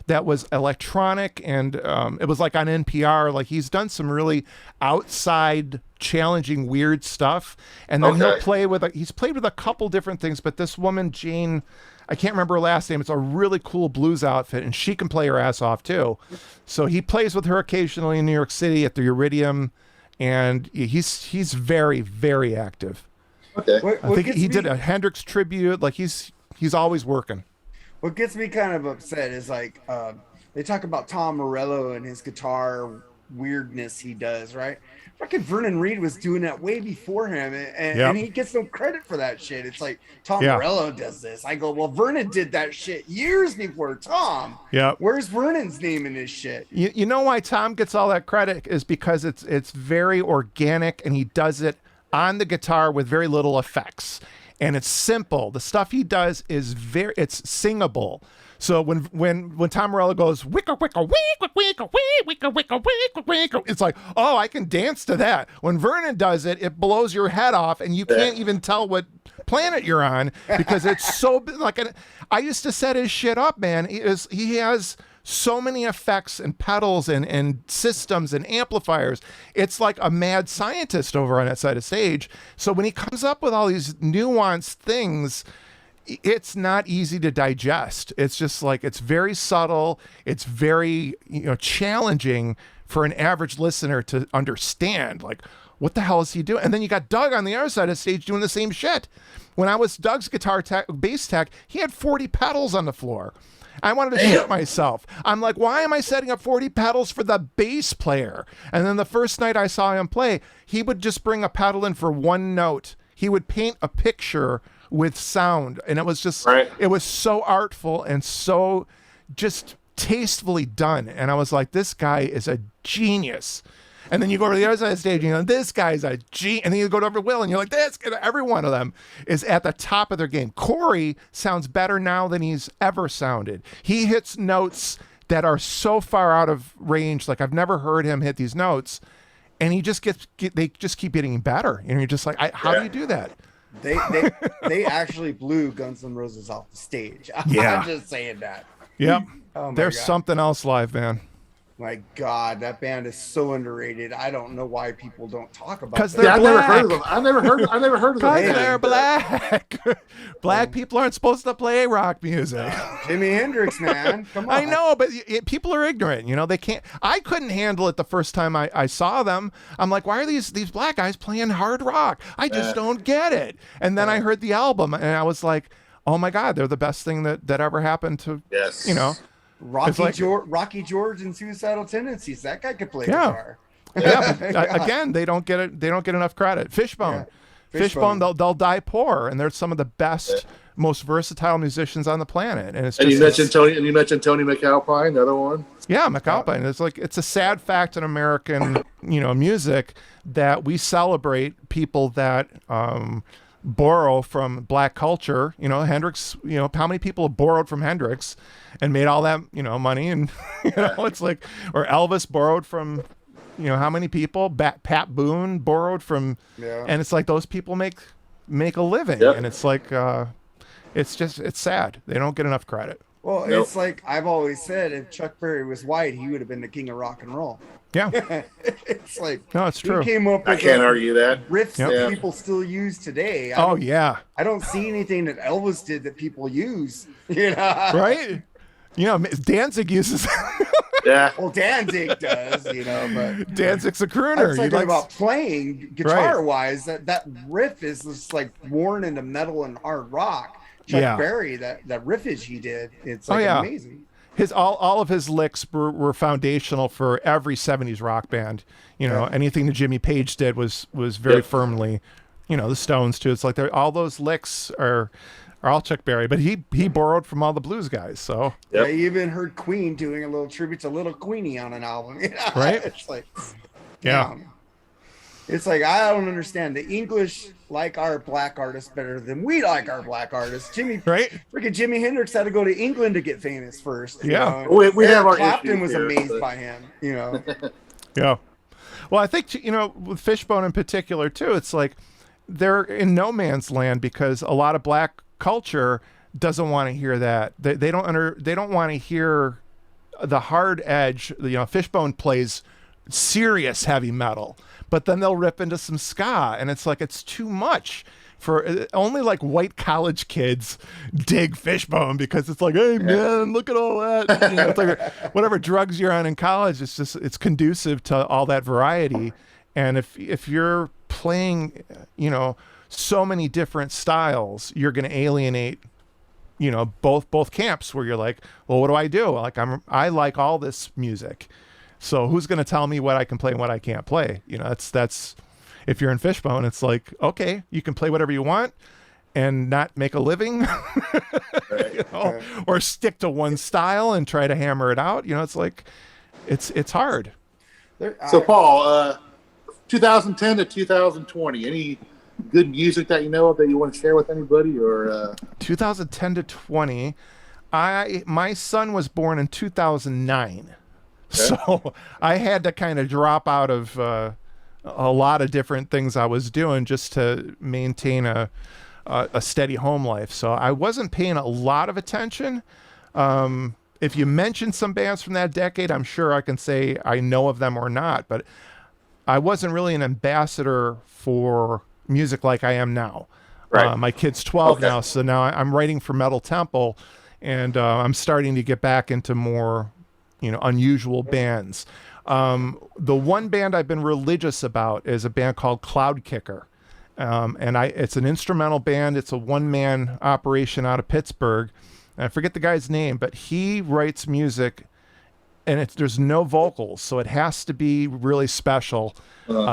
that was electronic, and it was like on NPR. Like, he's done some really outside, challenging, weird stuff. And then he'll play with he's played with a couple different things, but this woman, Jane, I can't remember her last name. It's a really cool blues outfit, and she can play her ass off too. So he plays with her occasionally in New York City at the Iridium, and he's very, very active. Okay. I think he did a Hendrix tribute. Like, he's always working. What gets me kind of upset is like they talk about Tom Morello and his guitar weirdness he does, right? Fucking Vernon Reid was doing that way before him, and he gets no credit for that shit. It's like Tom Morello does this. I go, well, Vernon did that shit years before Tom. Yeah. Where's Vernon's name in this shit? You know why Tom gets all that credit is because it's very organic, and he does it on the guitar with very little effects. And it's simple. The stuff he does is it's singable. So when Tom Morello goes wicka wicka wicka wicka wicka wicka wicka wicka, it's like, oh, I can dance to that. When Vernon does it, it blows your head off, and you can't even tell what planet you're on because it's so like. I used to set his shit up, man. He has so many effects and pedals and systems and amplifiers. It's like a mad scientist over on that side of stage. So when he comes up with all these nuanced things, it's not easy to digest. It's just like, it's very subtle. It's very, challenging for an average listener to understand. Like, what the hell is he doing? And then you got Doug on the other side of the stage doing the same shit. When I was Doug's bass tech, he had 40 pedals on the floor. I wanted to shit myself. I'm like, why am I setting up 40 pedals for the bass player? And then the first night I saw him play, he would just bring a pedal in for one note. He would paint a picture with sound. And it was just, It was so artful and so just tastefully done. And I was like, this guy is a genius. And then you go over to the other side of the stage, and this guy's a G. And then you go over to Will, and you're like, every one of them is at the top of their game. Corey sounds better now than he's ever sounded. He hits notes that are so far out of range. Like, I've never heard him hit these notes. And he just they just keep getting better. And you're just like, how do you do that? They actually blew Guns N' Roses off the stage. I'm just saying that. Yep. Oh, there's God. something else live, man. My God, that band is so underrated. I don't know why people don't talk about it. Because they're I've black. never heard of them. I've never heard of them. Because they're black. Black people aren't supposed to play rock music. Jimi Hendrix, man. Come on. I know, but people are ignorant. They can't. I couldn't handle it the first time I saw them. I'm like, why are these black guys playing hard rock? I just don't get it. And then I heard the album, and I was like, oh my God, they're the best thing that ever happened to, Rocky George and Suicidal Tendencies. That guy could play guitar. Yeah. Again, they don't get it. They don't get enough credit. Fishbone. Fishbone. They'll die poor, and they're some of the best, most versatile musicians on the planet. And it's you mentioned Tony. And you mentioned Tony McAlpine, the other one. Yeah, McAlpine. It's a sad fact in American, music that we celebrate people that borrow from black culture. Hendrix, how many people have borrowed from Hendrix and made all that money, and it's like, or Elvis borrowed from how many people, Pat Boone borrowed from, and it's like those people make a living, and it's like it's sad they don't get enough credit. Well, it's like I've always said, if Chuck Berry was white, he would have been the king of rock and roll. Yeah. It's like, no, it's true. He came up with I can't argue that. riffs that people still use today. I don't see anything that Elvis did that people use. Right? Danzig uses. Yeah. Well, Danzig does, but Danzig's a crooner. I'm talking about playing guitar-wise. That riff is just like worn into metal and hard rock. Chuck Berry, that riffage he did, it's like amazing. His all of his licks were foundational for every 70s rock band. Anything that Jimmy Page did was very firmly, the Stones too. It's like all those licks are all Chuck Berry, but he borrowed from all the blues guys. So I even heard Queen doing a little tribute to Little Queenie on an album. Right? It's like, it's like, I don't understand. The English like our black artists better than we like our black artists. Freaking Jimi Hendrix had to go to England to get famous first. We have our Clapton was amazed by him. Yeah. Well, I think with Fishbone in particular too, it's like they're in no man's land because a lot of black culture doesn't want to hear that. They don't want to hear the hard edge. Fishbone plays serious heavy metal, but then they'll rip into some ska, and it's like it's too much for only like white college kids dig Fishbone, because it's like, hey man, look at all that. It's like whatever drugs you're on in college, it's conducive to all that variety. And if you're playing, so many different styles, you're going to alienate, both camps, where you're like, well, what do I do? Like I like all this music. So who's going to tell me what I can play and what I can't play? That's if you're in Fishbone, it's like, okay, you can play whatever you want and not make a living, or stick to one style and try to hammer it out. It's like, it's hard. So Paul, 2010 to 2020, any good music that you know of that you want to share with anybody? Or 2010 to 20, my son was born in 2009. Okay. So I had to kind of drop out of a lot of different things I was doing just to maintain a steady home life. So I wasn't paying a lot of attention. If you mention some bands from that decade, I'm sure I can say I know of them or not, but I wasn't really an ambassador for music like I am now. Right. My kid's 12 now, so now I'm writing for Metal Temple, and I'm starting to get back into more, unusual bands. The one band I've been religious about is a band called Cloud Kicker. And it's an instrumental band. It's a one-man operation out of Pittsburgh. And I forget the guy's name, but he writes music, and there's no vocals, so it has to be really special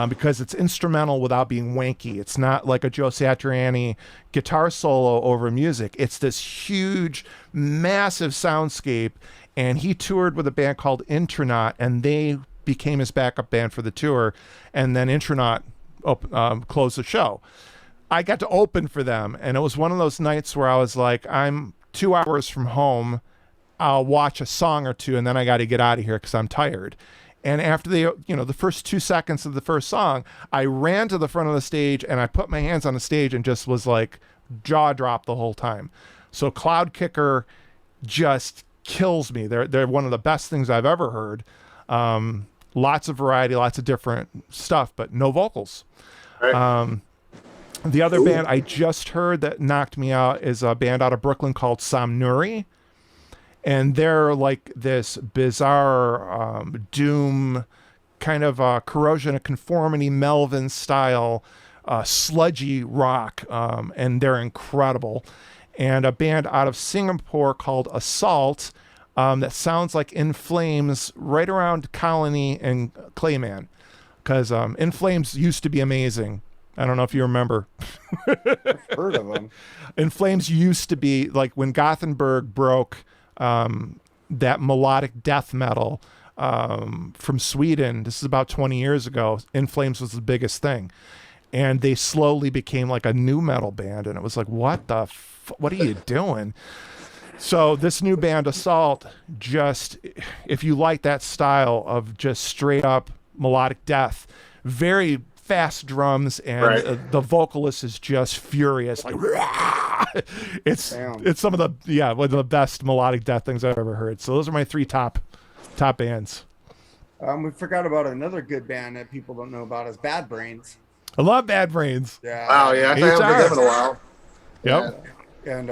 because it's instrumental without being wanky. It's not like a Joe Satriani guitar solo over music. It's this huge, massive soundscape, and he toured with a band called Intronaut, and they became his backup band for the tour, and then Intronaut closed the show. I got to open for them, and it was one of those nights where I was like, I'm 2 hours from home, I'll watch a song or two, and then I got to get out of here because I'm tired. And after the first 2 seconds of the first song, I ran to the front of the stage and I put my hands on the stage and just was like jaw dropped the whole time. So Cloud Kicker just kills me. They're one of the best things I've ever heard. Lots of variety, lots of different stuff, but no vocals. Right. The other band I just heard that knocked me out is a band out of Brooklyn called Samuri. And they're like this bizarre doom kind of corrosion of conformity, Melvin style, sludgy rock. And they're incredible. And a band out of Singapore called Assault that sounds like In Flames right around Colony and Clayman. Because In Flames used to be amazing. I don't know if you remember. I've heard of them. In Flames used to be like when Gothenburg broke that melodic death metal from Sweden. This is about 20 years ago. In Flames was the biggest thing. And they slowly became like a new metal band. And it was like, what are you doing? So this new band, Assault, just, if you like that style of just straight up melodic death, very fast drums, and the vocalist is just furious, like it's some of the one of the best melodic death things I've ever heard. So those are my three top bands. We forgot about another good band that people don't know about is Bad Brains. I love Bad Brains. Yeah. Oh yeah, I haven't heard them in a while. Yep. Yeah. And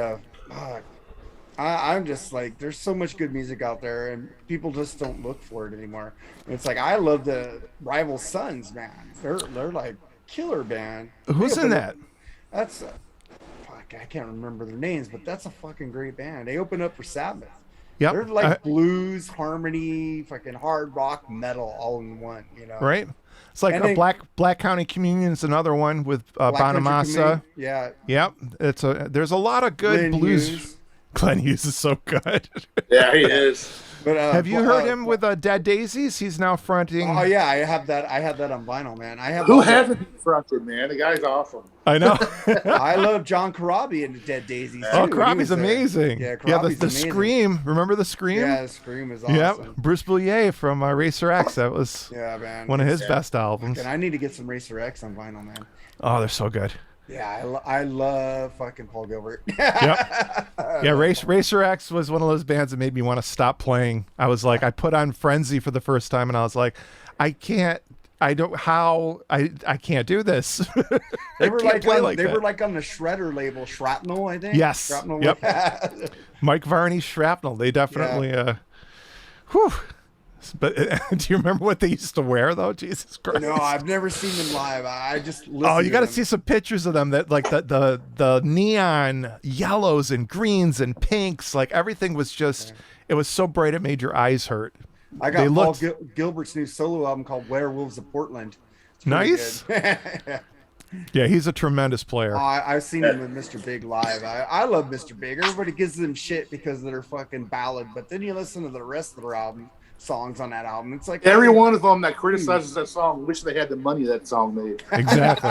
I'm just like, there's so much good music out there, and people just don't look for it anymore. And it's like, I love the Rival Sons, man. They're like killer band. Who's in that? That's I can't remember their names, but that's a fucking great band. They open up for Sabbath. Yep. They're like blues, harmony, fucking hard rock, metal, all in one. Right. It's like a Black County Communion is another one with Bonamassa. Yeah. Yep. There's a lot of good blues. Hughes. Glenn Hughes is so good. Yeah, he is. But have you heard him with Dead Daisies? He's now fronting. Oh yeah, I have that on vinyl, man. Who hasn't fronted, man? The guy's awesome. I know. I love John Corabi in Dead Daisies too. Oh, Corabi's amazing. Yeah, the amazing. Scream. Remember the Scream? Yeah, the Scream is awesome. Yep. Bruce Bouillet from Racer X. That was man. one of his best albums. And I need to get some Racer X on vinyl, man. Oh, they're so good. Yeah, I love fucking Paul Gilbert. Yep. Yeah, Racer X was one of those bands that made me want to stop playing. I was like, I put on Frenzy for the first time, and I was like, I can't do this. They were like play on, like they that. were like on the Shredder label, Shrapnel, I think. Yes. Shrapnel. Yep. Mike Varney, Shrapnel. They definitely. Whew. But do you remember what they used to wear though? Jesus Christ! No, I've never seen them live. I just listen. Oh, you got to them. see some pictures of them. That like the neon yellows and greens and pinks. Like everything was just. It was so bright it made your eyes hurt. I got Paul Gilbert's new solo album called Werewolves of Portland. It's really Nice. good. Yeah, he's a tremendous player. I've seen him with Mr. Big live. I love Mr. Big. Everybody gives them shit because they're fucking ballad, but then you listen to the rest of their album songs on that album. It's like every one of them that criticizes that song wish they had the money that song made. Exactly.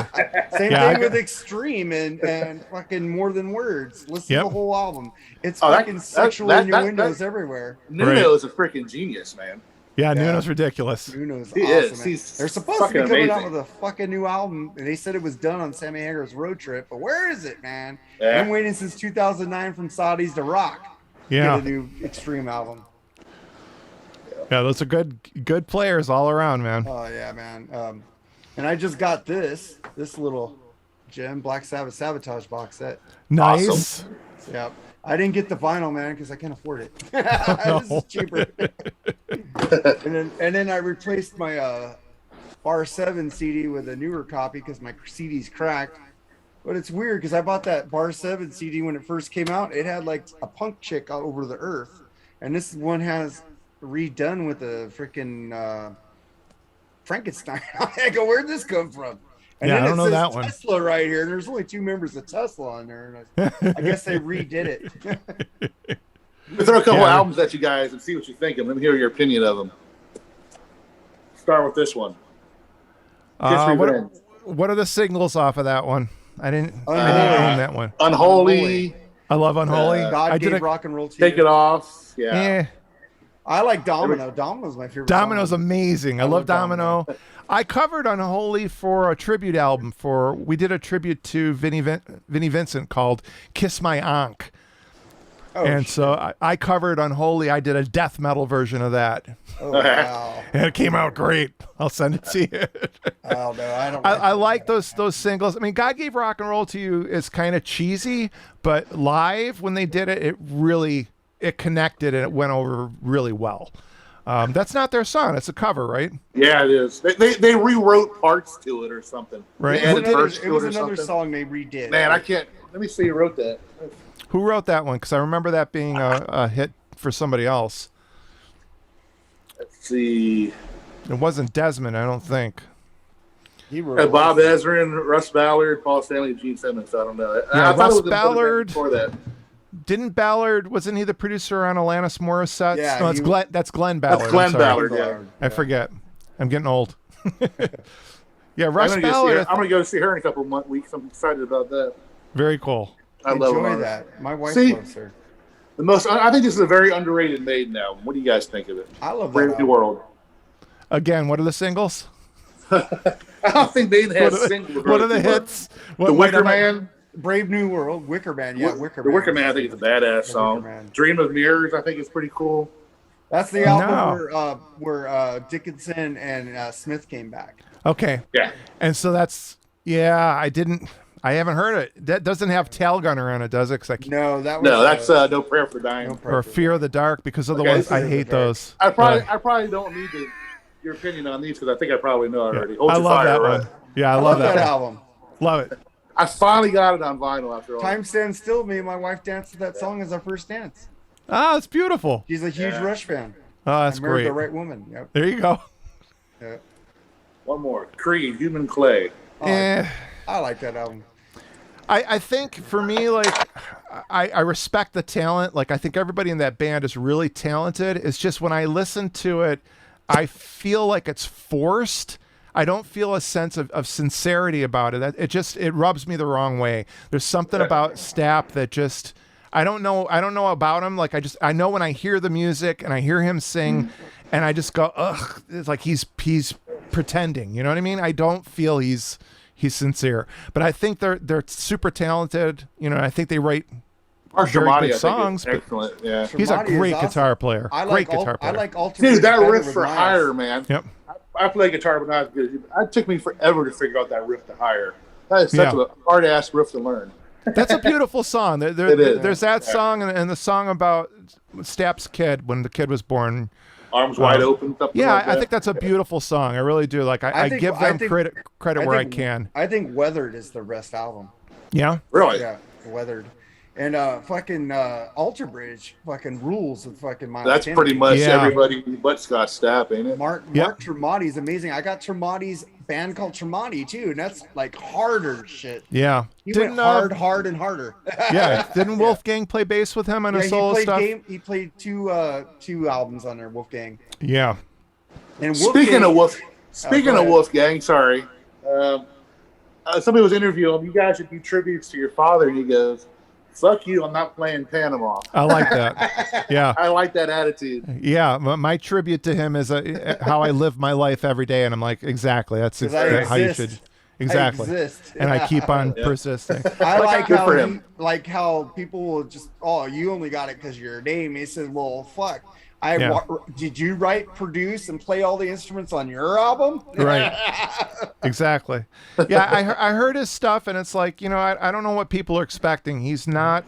Same thing with Extreme and fucking More Than Words. Listen to the whole album. It's fucking sexual innuendos everywhere. Nuno is a freaking genius, man. Yeah, Nuno's ridiculous. Nuno's He awesome. is. They're supposed to be coming amazing. out with a fucking new album, and they said it was done on Sammy Hagar's road trip, but where is it, man? Yeah. I'm waiting since 2009 from Saudis to Rock. Yeah. Get a new Extreme album. Yeah, those are good players all around, man. Oh yeah, man. And I just got this little gem Black Sabbath Sabotage box set. Nice. Awesome. Yeah. I didn't get the vinyl, man, because I can't afford it. This is cheaper. and then I replaced my Bar 7 CD with a newer copy because my CD's cracked. But it's weird because I bought that Bar 7 CD when it first came out. It had like a punk chick all over the earth. And this one has redone with a freaking Frankenstein. I go, where'd this come from? And yeah, then I don't know that Tesla one. Tesla right here. There's only 2 members of Tesla on there. And I guess they redid it. We'll throw a couple albums at you guys and see what you think, and let me hear your opinion of them. Start with this one. What are the singles off of that one? I didn't own that one. Unholy. I love Unholy. God gave rock and roll to Take you. It Off. Yeah. I like Domino. Domino's my favorite. Domino's song. amazing. I love Domino. I covered Unholy for a tribute album. We did a tribute to Vinnie Vincent called "Kiss My Ankh." So I covered Unholy. I did a death metal version of that. Oh, wow. And it came out great. I'll send it to you. Oh, no, I don't. I like those singles. I mean, God Gave Rock and Roll to You is kind of cheesy, but live when they did it, it connected and it went over really well. That's not their song. It's a cover, right? Yeah, it is. They rewrote parts to it or something. Right. It was another song they redid. Man, I can't. Let me see who wrote that. Who wrote that one? Because I remember that being a hit for somebody else. Let's see. It wasn't Desmond, I don't think. He wrote Bob Ezrin, Russ Ballard, Paul Stanley, Gene Simmons. I don't know. Yeah, I thought Russ it was Ballard. before that. Didn't Ballard? Wasn't he the producer on Alanis Morissette's? Yeah, no, that's Glenn Ballard. That's Glenn I'm sorry. Ballard. Yeah. I forget. I'm getting old. Yeah, I'm Russ Ballard. going to go see her in a couple weeks. I'm excited about that. Very cool. I love Enjoy her. that. My wife See? loves her. I think this is a very underrated Maiden album. What do you guys think of it? I love that Brave New album. World. Again, what are the singles? I don't think Maiden has singles. What are the hits? The Wicker Man. Brave New World, Wicker Man. Yeah, Wicker The Man. Wicker Man, I think it's a badass song. Man. Dream of Mirrors, I think is pretty cool. That's the album where Dickinson and Smith came back. Okay. Yeah. And so I haven't heard it. That doesn't have Tail Gunner on it, does it? No, that's No Prayer for Dying. Or Fear of the Dark, because otherwise I hate those. I probably don't need your opinion on these because I think I probably know already. Hold I Your love Fire, that right? one. Yeah, I love that album. Love it. I finally got it on vinyl after all. Time Stands Still. Me and my wife danced to that song as our first dance. Ah, it's beautiful. She's a huge Rush fan. Oh, that's I married great. the right woman. Yep. There you go. Yeah. One more. Creed, Human Clay. I like that album. I think for me, like, I respect the talent. Like, I think everybody in that band is really talented. It's just when I listen to it, I feel like it's forced. I don't feel a sense of sincerity about it. It rubs me the wrong way. There's something about Stapp that just, I don't know about him. Like, I know when I hear the music and I hear him sing and I just go, ugh, it's like he's pretending, you know what I mean? I don't feel he's sincere, but I think they're super talented. You know, I think they write Our very Tremonti, I good think, songs, is but excellent. Yeah. he's a Tremonti is great awesome. guitar player. I Great like guitar player. I like Alter Dude, Bridge that better riff with for Miles. hire, man. Yep. I play guitar, but not as good. It took me forever to figure out that riff to hire. That is such Yeah. a hard ass riff to learn. That's a beautiful song. It is. There's that Yeah. song and the song about Stapp's kid when the kid was born. Arms wide open. Something Yeah, like that. I think that's a beautiful song. I really do. Like I think- give I them think- credit where I can. I think Weathered is the best album. Yeah. Really. Yeah, Weathered. And fucking Alter Bridge fucking rules with fucking Miles That's Kennedy. pretty much Yeah. everybody but Scott Stapp, ain't it? Mark Tremonti is amazing. I got Tremonti's band called Tremonti too, and that's like harder shit. Yeah. He went hard and harder. Yeah. Didn't Wolfgang play bass with him on his solo stuff? He played two albums on there, Wolfgang. Yeah. And Speaking of ahead. Wolfgang, sorry. Somebody was interviewing him. You guys should do tributes to your father, and he goes, "Fuck you! I'm not playing Panama." I like that. Yeah. I like that attitude. Yeah, my tribute to him is how I live my life every day, and I'm like, exactly. That's 'Cause I how you exist. should. Exactly. I exist. And I keep on persisting. I like good how for him. like how people will just, oh, you only got it because your name. He says, well, fuck. Yeah. Did you write, produce, and play all the instruments on your album? Right. Exactly. Yeah, I heard his stuff, and it's like, I don't know what people are expecting. He's not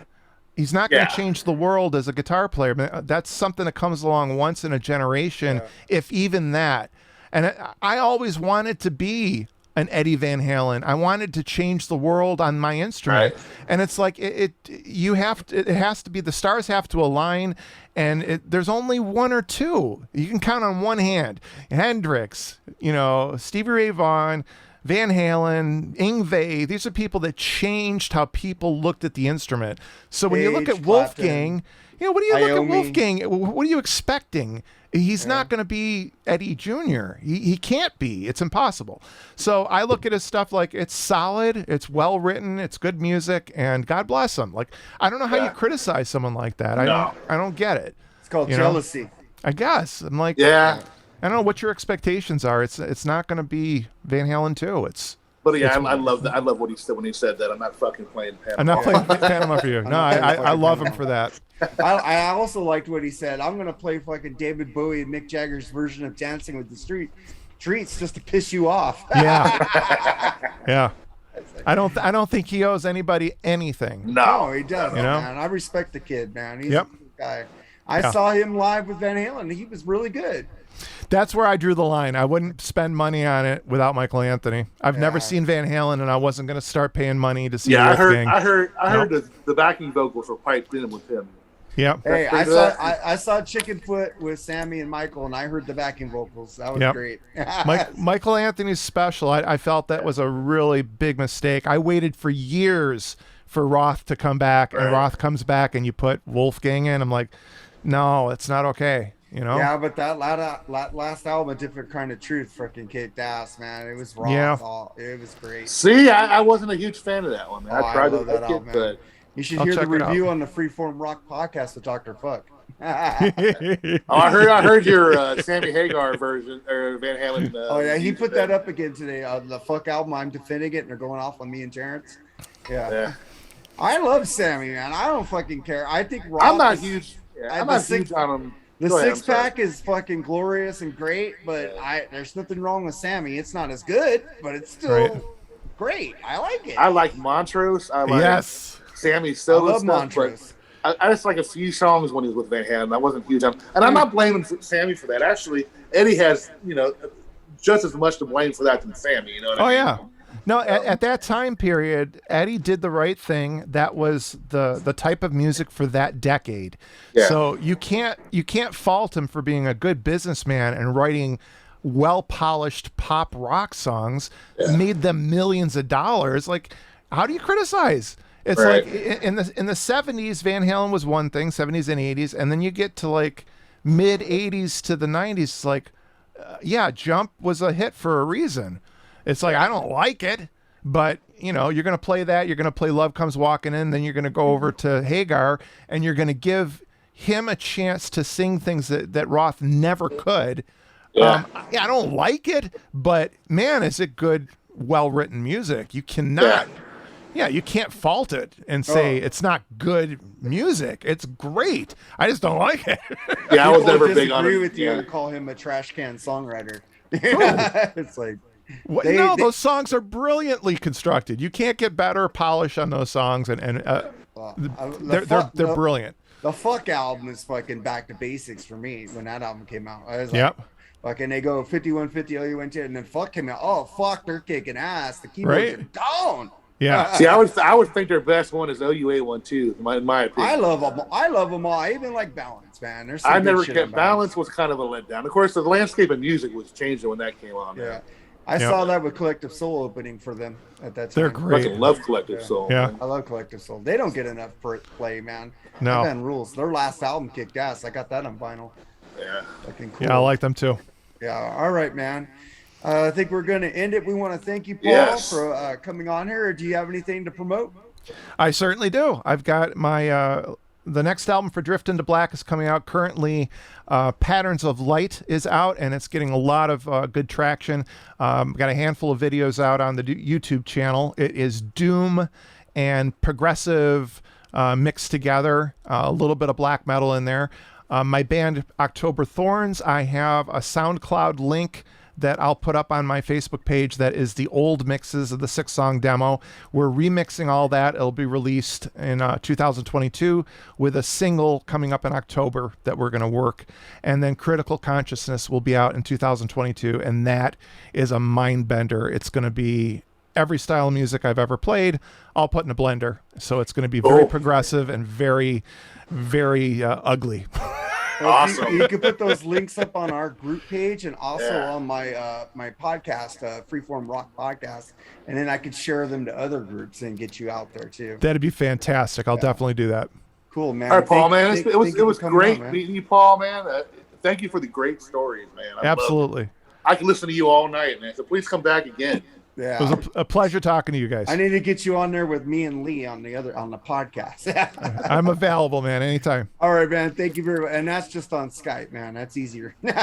going to change the world as a guitar player. But that's something that comes along once in a generation, if even that. And I always wanted to be an Eddie Van Halen. I wanted to change the world on my instrument. Right. And it's like it has to be, the stars have to align, and there's only one or two. You can count on one hand. Hendrix, Stevie Ray Vaughan, Van Halen, Yngwie, these are people that changed how people looked at the instrument. So when you look at Wolfgang, what do you look at Wolfgang? What are you expecting? He's not going to be Eddie Jr. He can't be. It's impossible. So I look at his stuff like it's solid, it's well written, it's good music, and God bless him. Like, I don't know how you criticize someone like that. I don't get it. It's called jealousy. I guess. I'm like, Yeah. I don't know what your expectations are. It's not going to be Van Halen 2. But yeah, I love that. I love what he said when he said that. I'm not fucking playing Panama. I'm not playing Panama for you. No, I love him for that. I also liked what he said. I'm gonna play fucking David Bowie and Mick Jagger's version of Dancing with the Streets just to piss you off. Yeah. Yeah. I don't think he owes anybody anything. No, he doesn't, man. I respect the kid, man. He's a good guy. I saw him live with Van Halen. He was really good. That's where I drew the line. I wouldn't spend money on it without Michael Anthony. I've never seen Van Halen, and I wasn't going to start paying money to see Wolfgang. I heard the backing vocals were piped in with him. Yep. Hey, I saw Chicken Foot with Sammy and Michael, and I heard the backing vocals. That was great. Michael Anthony's special. I felt that was a really big mistake. I waited for years for Roth to come back, and Roth comes back, and you put Wolfgang in. I'm like, no, it's not okay. Yeah, but that last album, A Different Kind of Truth, freaking kicked ass, man. It was raw. Yeah. It was great. See, I wasn't a huge fan of that one, man. I tried to that like album, it, but you should I'll hear the check it out. review on the Freeform Rock podcast with Dr. Fuck. I heard your Sammy Hagar version or Van Halen. Oh yeah, he put that up again today. The Fuck album. I'm defending it, and they're going off on me and Terrence. Yeah. I love Sammy, man. I don't fucking care. I think Roth I'm not huge. I'm not huge on him. The Go ahead, six pack is fucking glorious and great, but there's nothing wrong with Sammy. It's not as good, but it's still great. I like it. I like Montrose. I like Sammy's solo I love stuff, Montrose. but I just like a few songs when he was with Van Halen. I wasn't huge on, and I'm not blaming Sammy for that. Actually, Eddie has just as much to blame for that than Sammy. You know what I mean? Yeah. No, at that time period, Eddie did the right thing. That was the type of music for that decade. Yeah. So you can't fault him for being a good businessman and writing well-polished pop rock songs, made them millions of dollars. Like, how do you criticize? It's like in the 70s, Van Halen was one thing, 70s and 80s, and then you get to like mid 80s to the 90s. It's like, Jump was a hit for a reason. It's like, I don't like it, but you're going to play that. You're going to play Love Comes Walking In. Then you're going to go over to Hagar, and you're going to give him a chance to sing things that Roth never could. I don't like it, but man, is it good, well-written music. You cannot Yeah, you can't fault it and say it's not good music. It's great. I just don't like it. Yeah, I was People never big on disagree it. with you Yeah. and call him a trash can songwriter. It's like Those songs are brilliantly constructed. You can't get better polish on those songs, and they're brilliant. The Fuck album is fucking back to basics for me when that album came out. I was like, Yep. fucking they go 5150 OU12 and then Fuck came out. Oh fuck, they're kicking ass. The keyboards are down. Yeah. See, I would think their best one is OU812, in my opinion. I love them. I love them all. I even like Balance, man. There's some I good never shit kept on Balance was kind of a letdown. Of course, the landscape of music was changing when that came on. Yeah. I saw that with Collective Soul opening for them at that time. They're I great. fucking love Collective Soul. Yeah. Man. I love Collective Soul. They don't get enough play, man. No. That band rules. Their last album kicked ass. I got that on vinyl. Yeah. Fucking cool. Yeah, I like them too. Yeah. All right, man. I think we're going to end it. We want to thank you, Paul, Yes. for coming on here. Do you have anything to promote? I certainly do. I've got my the next album for Drift into Black is coming out currently. Patterns of Light is out, and it's getting a lot of good traction. Got a handful of videos out on the YouTube channel. It is doom and progressive mixed together, a little bit of black metal in there. My band October Thorns, I have a SoundCloud link that I'll put up on my Facebook page that is the old mixes of the 6-song demo. We're remixing all that. It'll be released in 2022 with a single coming up in October that we're going to work. And then Critical Consciousness will be out in 2022, and that is a mind bender. It's going to be every style of music I've ever played, all put in a blender. So it's going to be very progressive and very, very ugly. Well, Awesome. You can put those links up on our group page and also on my my podcast, Freeform Rock Podcast, and then I could share them to other groups and get you out there too. That'd be fantastic. I'll definitely do that. Cool, man. All right, Paul, man. Thank It was you for coming great on, man. meeting you, Paul, man. Thank you for the great stories, man. I love Absolutely. it. I can listen to you all night, man. So please come back again. Yeah. It was a pleasure talking to you guys. I need to get you on there with me and Lee on the podcast. I'm available, man, anytime. All right, man. Thank you very much. And that's just on Skype, man. That's easier. All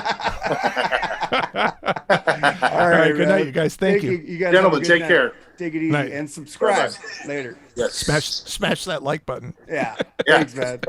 right, Good night, you guys. Thank you. You guys Gentlemen, have a good take night. care. Take it easy Night. and subscribe Bye-bye. later. Yes. Smash that like button. Yeah. Yeah. Thanks, man.